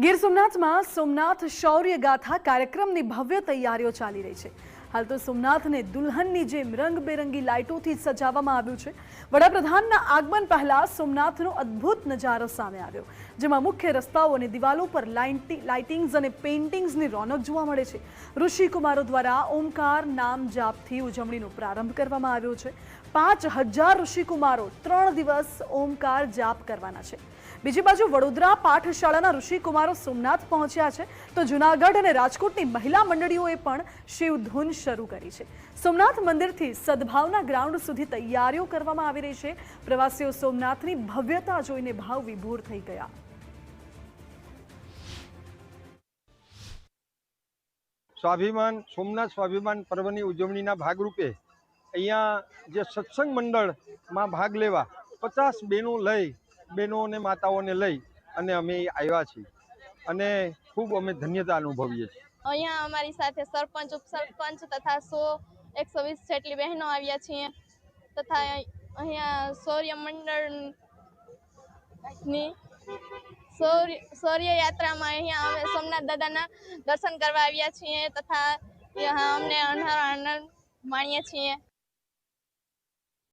ગીર સોમનાથમાં સોમનાથ શૌર્ય ગાથા કાર્યક્રમની ભવ્ય તૈયારીઓ ચાલી રહી છે। હાલ તો સોમનાથને દુલ્હનની જેમ રંગબેરંગી લાઇટોથી સજાવવામાં આવ્યું છે। વડાપ્રધાનના આગમન પહેલા સોમનાથનો અદ્ભુત નજારો સામે આવ્યો, જેમાં મુખ્ય રસ્તાઓ અને દિવાલો પર લાઇટિંગ્સ અને પેઇન્ટિંગ્સની રોનક જોવા મળે છે। ઋષિકુમારો દ્વારા ઓમકાર નામ જાપથી ઉજવણીનો પ્રારંભ કરવામાં આવ્યો છે। 5000 ઋષિકુમારો 3 દિવસ ઓમકાર જાપ કરવાના છે। બીજી બાજુ વડોદરા પાઠશાળાના ઋષિકુમારો સોમનાથ પહોંચ્યા છે, તો જૂનાગઢ અને રાજકોટની મહિલા મંડળીઓએ પણ શિવધૂન શરૂ કરી છે। સોમનાથ મંદિરથી સદભાવના ગ્રાઉન્ડ સુધી તૈયારીઓ કરવામાં આવી રહી છે। પ્રવાસીઓ સોમનાથની ભવ્યતા જોઈને ભાવ વિભોર થઈ ગયા। સ્વાભિમાન સોમનાથ સ્વાભિમાન પર્વની ઉજવણીના ભાગરૂપે અહીંયા જે સત્સંગ મંડળમાં ભાગ લેવા 50 બહેનો અને માતાઓને લઈ અને અમે આવ્યા છીએ અને ખૂબ અમે ધન્યતા અનુભવીએ છીએ। અહીંયા અમારી સાથે સરપંચ, ઉપસરપંચ તથા 100-120 જેટલી બહેનો આવ્યા છીએ તથા અહીંયા શૌર્ય મંડળની શૌર્ય યાત્રામાં અહીંયા અમે સોમનાથ દાદાના દર્શન કરવા આવ્યા છીએ તથા અમને આનંદ માણીએ છીએ।